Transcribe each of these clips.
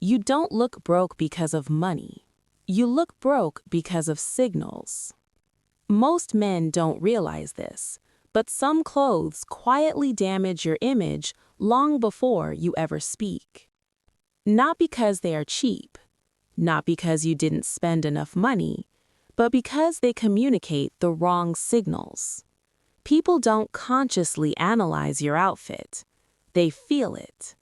You don't look broke because of money. You look broke because of signals. Most men don't realize this, but some clothes quietly damage your image long before you ever speak. Not because they are cheap, not because you didn't spend enough money, but because they communicate the wrong signals. People don't consciously analyze your outfit. They feel it.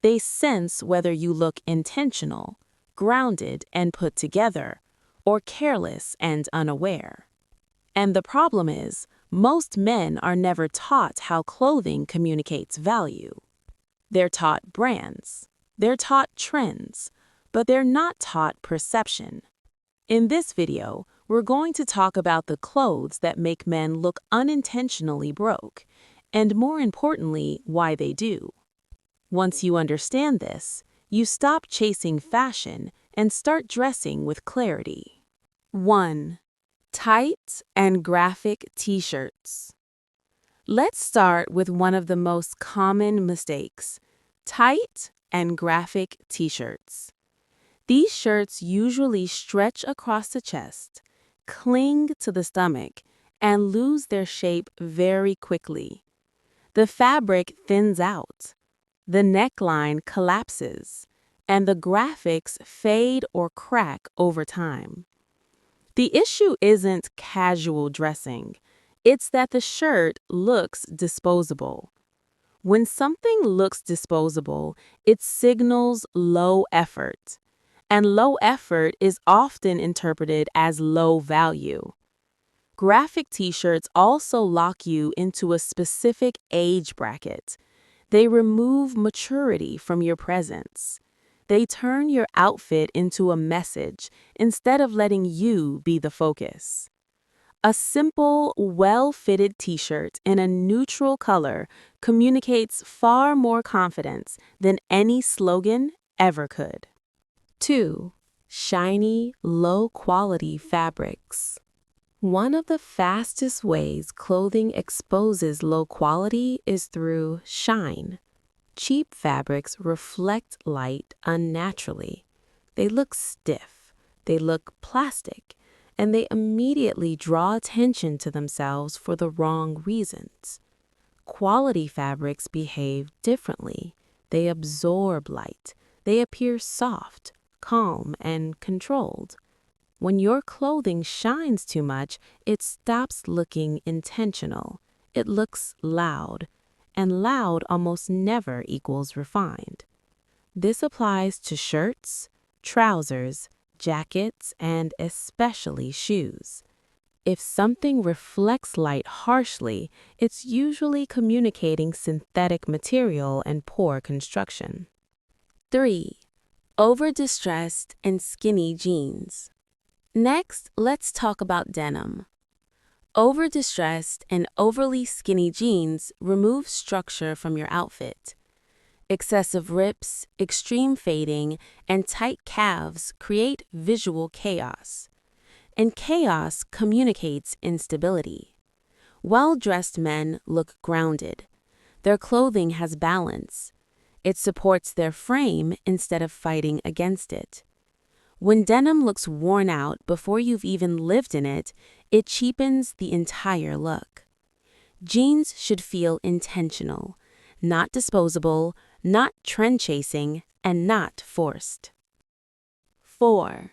They sense whether you look intentional, grounded and put together, or careless and unaware. And the problem is, most men are never taught how clothing communicates value. They're taught brands. They're taught trends, but they're not taught perception. In this video, we're going to talk about the clothes that make men look unintentionally broke, and more importantly, why they do. Once you understand this, you stop chasing fashion and start dressing with clarity. 1. Tight and graphic t-shirts. Let's start with one of the most common mistakes: tight and graphic t-shirts. These shirts usually stretch across the chest, cling to the stomach, and lose their shape very quickly. The fabric thins out, the neckline collapses, and the graphics fade or crack over time. The issue isn't casual dressing, it's that the shirt looks disposable. When something looks disposable, it signals low effort. And low effort is often interpreted as low value. Graphic t-shirts also lock you into a specific age bracket. They remove maturity from your presence. They turn your outfit into a message instead of letting you be the focus. A simple, well-fitted t-shirt in a neutral color communicates far more confidence than any slogan ever could. 2. Shiny, low-quality fabrics. One of the fastest ways clothing exposes low quality is through shine. Cheap fabrics reflect light unnaturally. They look stiff, they look plastic, and they immediately draw attention to themselves for the wrong reasons. Quality fabrics behave differently. They absorb light. They appear soft, calm, and controlled. When your clothing shines too much, it stops looking intentional. It looks loud, and loud almost never equals refined. This applies to shirts, trousers, jackets, and especially shoes. If something reflects light harshly, it's usually communicating synthetic material and poor construction. 3. Over-distressed and skinny jeans. Next, let's talk about denim. Over-distressed and overly skinny jeans remove structure from your outfit. Excessive rips, extreme fading, and tight calves create visual chaos. And chaos communicates instability. Well-dressed men look grounded. Their clothing has balance. It supports their frame instead of fighting against it. When denim looks worn out before you've even lived in it, it cheapens the entire look. Jeans should feel intentional, not disposable, not trend-chasing, and not forced. 4.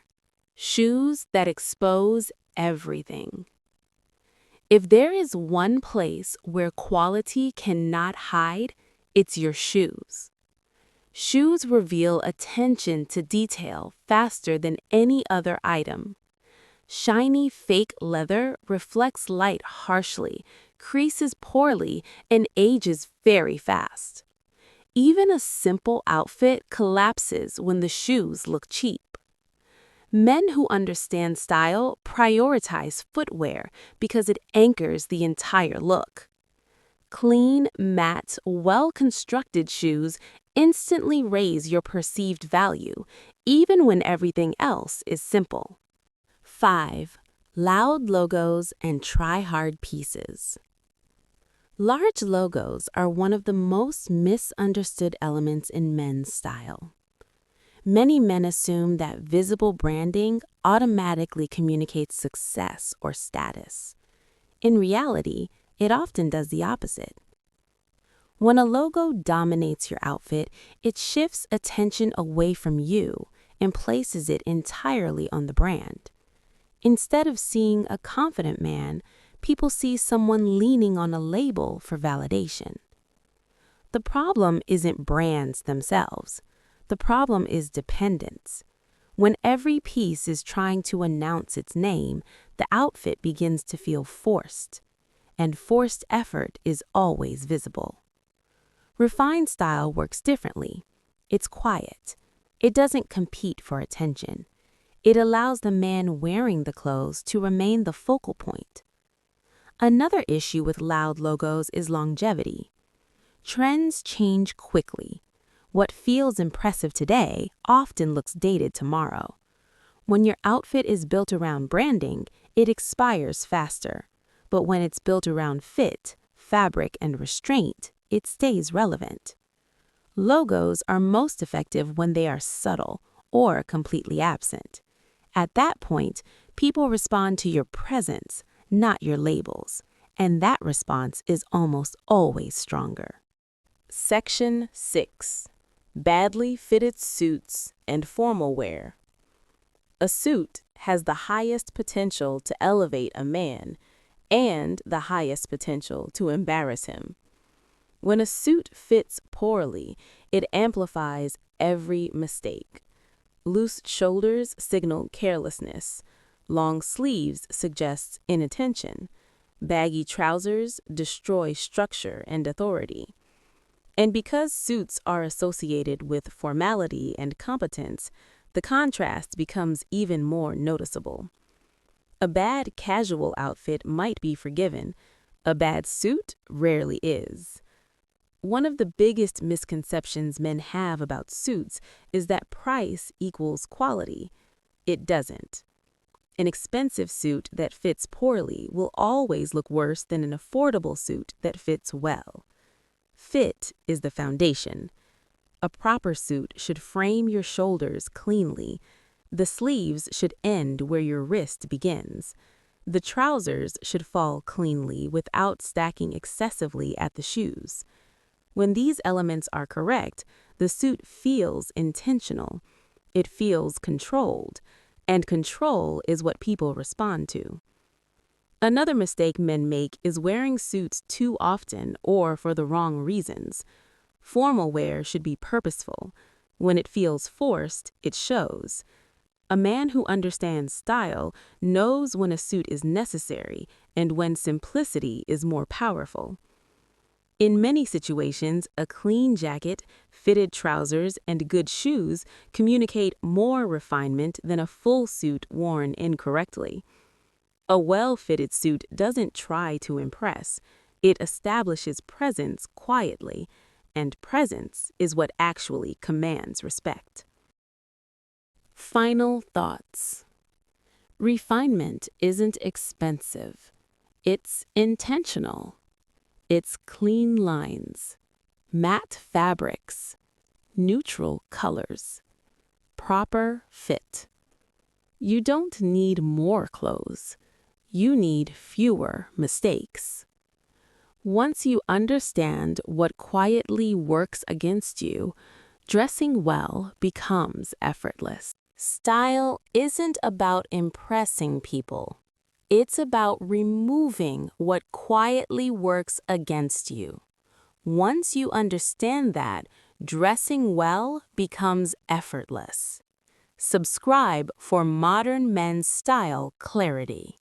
Shoes that expose everything. If there is one place where quality cannot hide, it's your shoes. Shoes reveal attention to detail faster than any other item. Shiny fake leather reflects light harshly, creases poorly, and ages very fast. Even a simple outfit collapses when the shoes look cheap. Men who understand style prioritize footwear because it anchors the entire look. Clean, matte, well-constructed shoes instantly raise your perceived value, even when everything else is simple. 5. Loud logos and try-hard pieces. Large logos are one of the most misunderstood elements in men's style. Many men assume that visible branding automatically communicates success or status. In reality, it often does the opposite. When a logo dominates your outfit, it shifts attention away from you and places it entirely on the brand. Instead of seeing a confident man, people see someone leaning on a label for validation. The problem isn't brands themselves. The problem is dependence. When every piece is trying to announce its name, the outfit begins to feel forced, and forced effort is always visible. Refined style works differently. It's quiet. It doesn't compete for attention. It allows the man wearing the clothes to remain the focal point. Another issue with loud logos is longevity. Trends change quickly. What feels impressive today often looks dated tomorrow. When your outfit is built around branding, it expires faster. But when it's built around fit, fabric, and restraint, it stays relevant. Logos are most effective when they are subtle or completely absent. At that point, people respond to your presence, not your labels, and that response is almost always stronger. Section 6. Badly fitted suits and formal wear. A suit has the highest potential to elevate a man and the highest potential to embarrass him. When a suit fits poorly, it amplifies every mistake. Loose shoulders signal carelessness. Long sleeves suggest inattention. Baggy trousers destroy structure and authority. And because suits are associated with formality and competence, the contrast becomes even more noticeable. A bad casual outfit might be forgiven. A bad suit rarely is. One of the biggest misconceptions men have about suits is that price equals quality. It doesn't. An expensive suit that fits poorly will always look worse than an affordable suit that fits well. Fit is the foundation. A proper suit should frame your shoulders cleanly. The sleeves should end where your wrist begins. The trousers should fall cleanly without stacking excessively at the shoes. When these elements are correct, the suit feels intentional. It feels controlled, and control is what people respond to. Another mistake men make is wearing suits too often or for the wrong reasons. Formal wear should be purposeful. When it feels forced, it shows. A man who understands style knows when a suit is necessary and when simplicity is more powerful. In many situations, a clean jacket, fitted trousers, and good shoes communicate more refinement than a full suit worn incorrectly. A well-fitted suit doesn't try to impress. It establishes presence quietly, and presence is what actually commands respect. Final thoughts. Refinement isn't expensive. It's intentional. It's clean lines, matte fabrics, neutral colors, proper fit. You don't need more clothes. You need fewer mistakes. Once you understand what quietly works against you, dressing well becomes effortless. Style isn't about impressing people. It's about removing what quietly works against you. Once you understand that, dressing well becomes effortless. Subscribe for modern men's style clarity.